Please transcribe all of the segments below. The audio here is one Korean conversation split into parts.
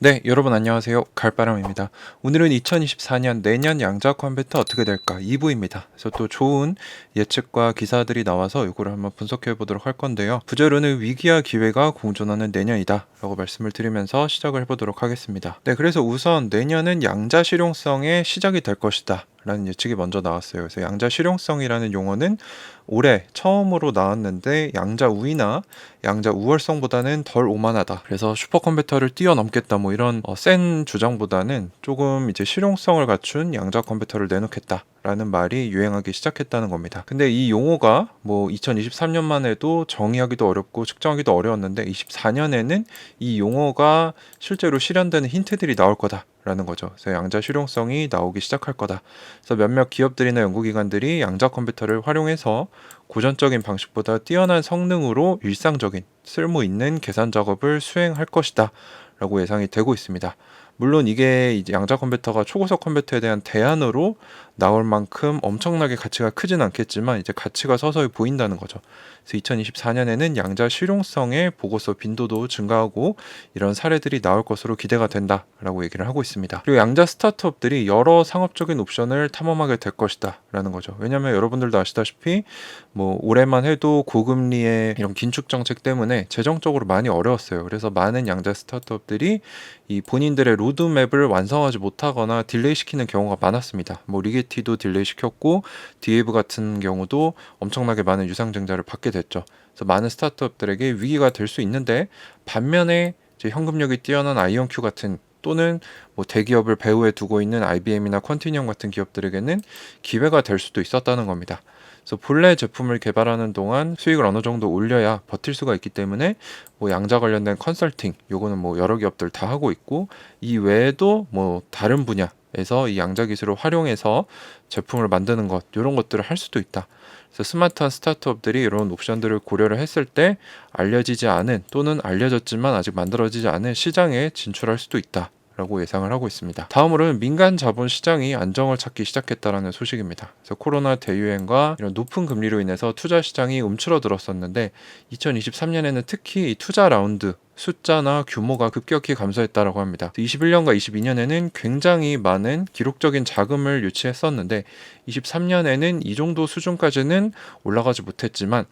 네, 여러분 안녕하세요. 갈바람입니다. 오늘은 2024년 내년 양자 컴퓨터 어떻게 될까 2부입니다. 그래서 또 좋은 예측과 기사들이 나와서 이거를 한번 분석해 보도록 할 건데요. 부제로는 위기와 기회가 공존하는 내년이다 라고 말씀을 드리면서 시작을 해보도록 하겠습니다. 네, 그래서 우선 내년은 양자 실용성의 시작이 될 것이다 라는 예측이 먼저 나왔어요. 그래서 양자 실용성이라는 용어는 올해 처음으로 나왔는데 양자 우위나 양자 우월성보다는 덜 오만하다. 그래서 슈퍼컴퓨터를 뛰어넘겠다. 뭐 이런 센 주장보다는 조금 이제 실용성을 갖춘 양자 컴퓨터를 내놓겠다. 라는 말이 유행하기 시작했다는 겁니다. 근데 이 용어가 뭐 2023년만 해도 정의하기도 어렵고 측정하기도 어려웠는데 24년에는 이 용어가 실제로 실현되는 힌트들이 나올 거다. 라는 거죠. 그래서 양자 실용성이 나오기 시작할 거다. 그래서 몇몇 기업들이나 연구기관들이 양자 컴퓨터를 활용해서 고전적인 방식보다 뛰어난 성능으로 일상적인 쓸모 있는 계산 작업을 수행할 것이다 라고 예상이 되고 있습니다. 물론 이게 이제 양자 컴퓨터가 초고속 컴퓨터에 대한 대안으로 나올 만큼 엄청나게 가치가 크진 않겠지만 이제 가치가 서서히 보인다는 거죠. 그래서 2024년에는 양자 실용성의 보고서 빈도도 증가하고 이런 사례들이 나올 것으로 기대가 된다라고 얘기를 하고 있습니다. 그리고 양자 스타트업들이 여러 상업적인 옵션을 탐험하게 될 것이다 라는 거죠. 왜냐하면 여러분들도 아시다시피 뭐 올해만 해도 고금리의 이런 긴축 정책 때문에 재정적으로 많이 어려웠어요. 그래서 많은 양자 스타트업들이 이 본인들의 로드맵을 완성하지 못하거나 딜레이 시키는 경우가 많았습니다. 뭐 리게티도 딜레이 시켰고 디에브 같은 경우도 엄청나게 많은 유상증자를 받게 됐죠. 그래서 많은 스타트업들에게 위기가 될 수 있는데 반면에 이제 현금력이 뛰어난 아이온큐 같은 또는 뭐 대기업을 배후에 두고 있는 IBM이나 컨티니엄 같은 기업들에게는 기회가 될 수도 있었다는 겁니다. 그래서 본래 제품을 개발하는 동안 수익을 어느 정도 올려야 버틸 수가 있기 때문에 뭐 양자 관련된 컨설팅 요거는 뭐 여러 기업들 다 하고 있고 이 외에도 뭐 다른 분야에서 이 양자 기술을 활용해서 제품을 만드는 것 이런 것들을 할 수도 있다. 그래서 스마트한 스타트업들이 이런 옵션들을 고려를 했을 때 알려지지 않은 또는 알려졌지만 아직 만들어지지 않은 시장에 진출할 수도 있다. 라고 예상을 하고 있습니다. 다음으로는 민간 자본 시장이 안정을 찾기 시작했다라는 소식입니다. 그래서 코로나 대유행과 이런 높은 금리로 인해서 투자 시장이 움츠러들었었는데 2023년에는 특히 이 투자 라운드 숫자나 규모가 급격히 감소했다라고 합니다. 21년과 22년에는 굉장히 많은 기록적인 자금을 유치했었는데 23년에는 이 정도 수준까지는 올라가지 못했지만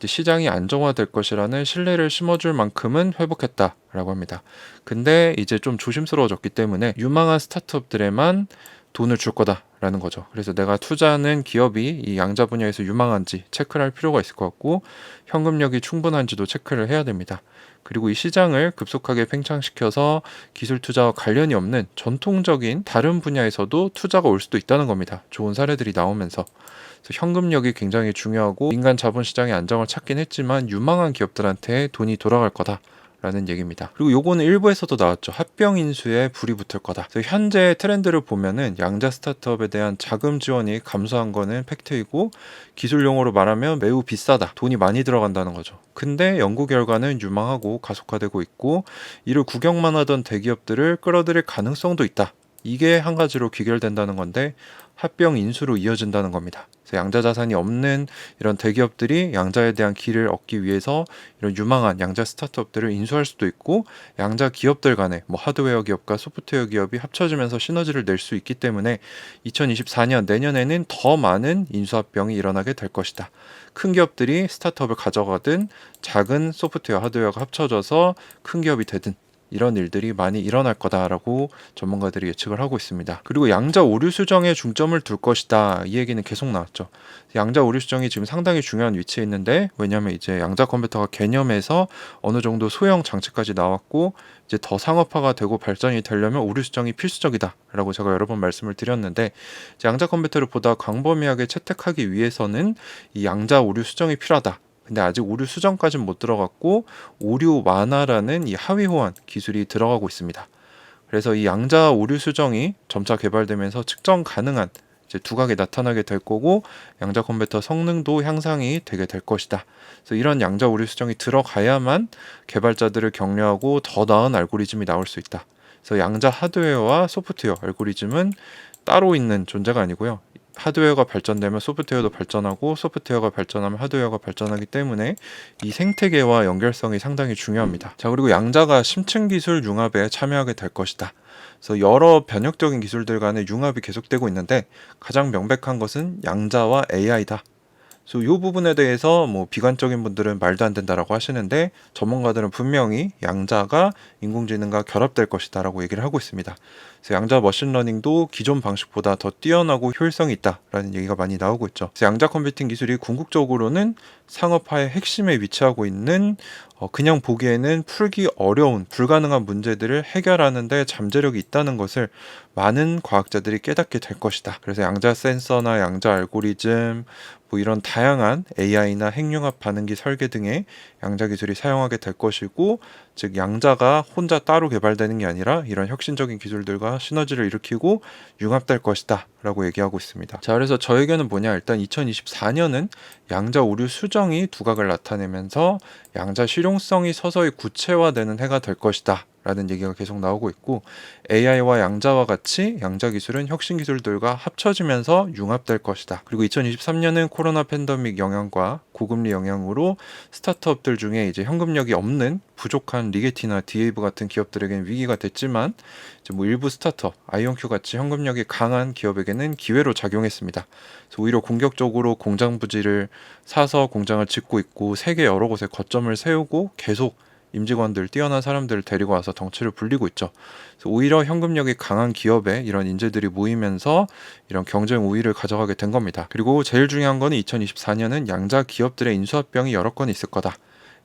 시장이 안정화될 것이라는 신뢰를 심어줄 만큼은 회복했다라고 합니다. 근데 이제 좀 조심스러워졌기 때문에 유망한 스타트업들에만 돈을 줄 거다라는 거죠. 그래서 내가 투자하는 기업이 이 양자 분야에서 유망한지 체크를 할 필요가 있을 것 같고 현금력이 충분한지도 체크를 해야 됩니다. 그리고 이 시장을 급속하게 팽창시켜서 기술 투자와 관련이 없는 전통적인 다른 분야에서도 투자가 올 수도 있다는 겁니다. 좋은 사례들이 나오면서. 그래서 현금력이 굉장히 중요하고 민간 자본 시장의 안정을 찾긴 했지만 유망한 기업들한테 돈이 돌아갈 거다. 라는 얘기입니다. 그리고 요거는 일부에서도 나왔죠. 합병 인수에 불이 붙을 거다. 그래서 현재 트렌드를 보면은 양자 스타트업에 대한 자금 지원이 감소한 거는 팩트이고 기술 용어로 말하면 매우 비싸다. 돈이 많이 들어간다는 거죠. 근데 연구 결과는 유망하고 가속화되고 있고 이를 구경만 하던 대기업들을 끌어들일 가능성도 있다. 이게 한 가지로 귀결된다는 건데 합병 인수로 이어진다는 겁니다. 그래서 양자 자산이 없는 이런 대기업들이 양자에 대한 기회를 얻기 위해서 이런 유망한 양자 스타트업들을 인수할 수도 있고 양자 기업들 간에 뭐 하드웨어 기업과 소프트웨어 기업이 합쳐지면서 시너지를 낼 수 있기 때문에 2024년 내년에는 더 많은 인수합병이 일어나게 될 것이다. 큰 기업들이 스타트업을 가져가든 작은 소프트웨어 하드웨어가 합쳐져서 큰 기업이 되든 이런 일들이 많이 일어날 거다라고 전문가들이 예측을 하고 있습니다. 그리고 양자 오류 수정에 중점을 둘 것이다. 이 얘기는 계속 나왔죠. 양자 오류 수정이 지금 상당히 중요한 위치에 있는데 왜냐하면 이제 양자 컴퓨터가 개념에서 어느 정도 소형 장치까지 나왔고 이제 더 상업화가 되고 발전이 되려면 오류 수정이 필수적이다라고 제가 여러 번 말씀을 드렸는데 양자 컴퓨터를 보다 광범위하게 채택하기 위해서는 이 양자 오류 수정이 필요하다. 근데 아직 오류 수정까지는 못 들어갔고 오류 완화라는 이 하위 호환 기술이 들어가고 있습니다. 그래서 이 양자 오류 수정이 점차 개발되면서 측정 가능한 이제 두각이 나타나게 될 거고 양자 컴퓨터 성능도 향상이 되게 될 것이다. 그래서 이런 양자 오류 수정이 들어가야만 개발자들을 격려하고 더 나은 알고리즘이 나올 수 있다. 그래서 양자 하드웨어와 소프트웨어 알고리즘은 따로 있는 존재가 아니고요. 하드웨어가 발전되면 소프트웨어도 발전하고 소프트웨어가 발전하면 하드웨어가 발전하기 때문에 이 생태계와 연결성이 상당히 중요합니다. 자, 그리고 양자가 심층 기술 융합에 참여하게 될 것이다. 그래서 여러 변혁적인 기술들 간의 융합이 계속되고 있는데 가장 명백한 것은 양자와 AI다. 그래서 이 부분에 대해서 뭐 비관적인 분들은 말도 안 된다라고 하시는데 전문가들은 분명히 양자가 인공지능과 결합될 것이다라고 얘기를 하고 있습니다. 그래서 양자 머신러닝도 기존 방식보다 더 뛰어나고 효율성이 있다라는 얘기가 많이 나오고 있죠. 그래서 양자 컴퓨팅 기술이 궁극적으로는 상업화의 핵심에 위치하고 있는 그냥 보기에는 풀기 어려운 불가능한 문제들을 해결하는 데 잠재력이 있다는 것을 많은 과학자들이 깨닫게 될 것이다. 그래서 양자 센서나 양자 알고리즘 뭐 이런 다양한 AI나 핵융합 반응기 설계 등의 양자 기술이 사용하게 될 것이고, 즉 양자가 혼자 따로 개발되는 게 아니라 이런 혁신적인 기술들과 시너지를 일으키고 융합될 것이다 라고 얘기하고 있습니다. 자, 그래서 저 의견은 뭐냐, 일단 2024년은 양자 오류 수정이 두각을 나타내면서 양자 실용성이 서서히 구체화되는 해가 될 것이다 라는 얘기가 계속 나오고 있고, AI와 양자와 같이 양자 기술은 혁신 기술들과 합쳐지면서 융합될 것이다. 그리고 2023년은 코로나 팬데믹 영향과 고금리 영향으로 스타트업들 중에 이제 현금력이 없는 부족한 리게티나 디에이브 같은 기업들에게는 위기가 됐지만, 이제 뭐 일부 스타트업, 아이온큐 같이 현금력이 강한 기업에게는 기회로 작용했습니다. 그래서 오히려 공격적으로 공장 부지를 사서 공장을 짓고 있고 세계 여러 곳에 거점을 세우고 계속 임직원들, 뛰어난 사람들을 데리고 와서 덩치를 불리고 있죠. 그래서 오히려 현금력이 강한 기업에 이런 인재들이 모이면서 이런 경쟁 우위를 가져가게 된 겁니다. 그리고 제일 중요한 거는 2024년은 양자 기업들의 인수합병이 여러 건 있을 거다.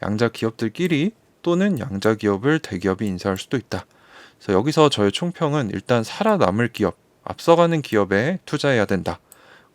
양자 기업들끼리 또는 양자 기업을 대기업이 인수할 수도 있다. 그래서 여기서 저의 총평은 일단 살아남을 기업, 앞서가는 기업에 투자해야 된다.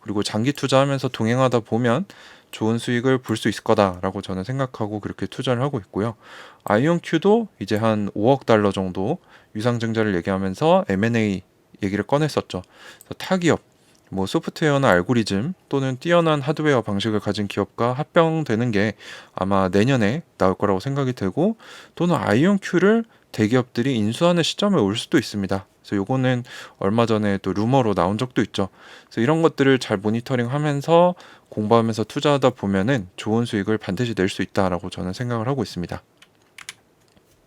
그리고 장기 투자하면서 동행하다 보면 좋은 수익을 볼 수 있을 거다라고 저는 생각하고 그렇게 투자를 하고 있고요. 아이온큐도 이제 한 5억 달러 정도 유상증자를 얘기하면서 M&A 얘기를 꺼냈었죠. 그래서 타기업, 뭐 소프트웨어나 알고리즘 또는 뛰어난 하드웨어 방식을 가진 기업과 합병되는 게 아마 내년에 나올 거라고 생각이 되고, 또는 아이온큐를 대기업들이 인수하는 시점에 올 수도 있습니다. 그래서 요거는 얼마 전에 또 루머로 나온 적도 있죠. 그래서 이런 것들을 잘 모니터링하면서 공부하면서 투자하다 보면은 좋은 수익을 반드시 낼 수 있다라고 저는 생각을 하고 있습니다.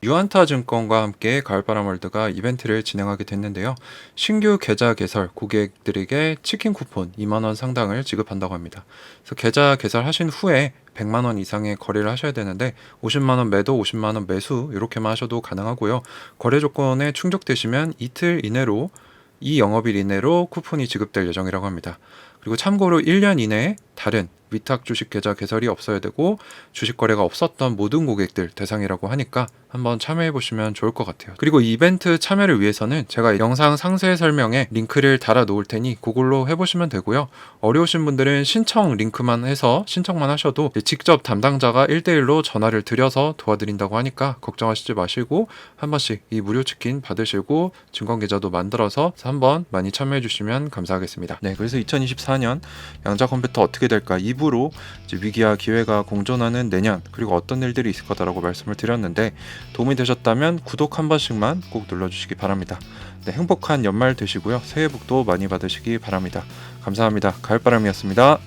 유안타 증권과 함께 가을바람월드가 이벤트를 진행하게 됐는데요. 신규 계좌 개설 고객들에게 치킨 쿠폰 2만원 상당을 지급한다고 합니다. 그래서 계좌 개설하신 후에 100만원 이상의 거래를 하셔야 되는데 50만원 매도, 50만원 매수 이렇게만 하셔도 가능하고요. 거래 조건에 충족되시면 이틀 이내로, 이 영업일 이내로 쿠폰이 지급될 예정이라고 합니다. 그리고 참고로 1년 이내에 다른 위탁 주식 계좌 개설이 없어야 되고 주식 거래가 없었던 모든 고객들 대상이라고 하니까 한번 참여해 보시면 좋을 것 같아요. 그리고 이벤트 참여를 위해서는 제가 영상 상세 설명에 링크를 달아 놓을 테니 그걸로 해보시면 되고요. 어려우신 분들은 신청 링크만 해서 신청만 하셔도 직접 담당자가 1대1로 전화를 드려서 도와드린다고 하니까 걱정하시지 마시고 한 번씩 이 무료 치킨 받으시고 증권계좌도 만들어서 한번 많이 참여해 주시면 감사하겠습니다. 네, 그래서 2024년 양자 컴퓨터 어떻게 될까 2부로 이제 위기와 기회가 공존하는 내년, 그리고 어떤 일들이 있을 거다라고 말씀을 드렸는데 도움이 되셨다면 구독 한 번씩만 꼭 눌러주시기 바랍니다. 네, 행복한 연말 되시고요. 새해 복도 많이 받으시기 바랍니다. 감사합니다. 가을바람이었습니다.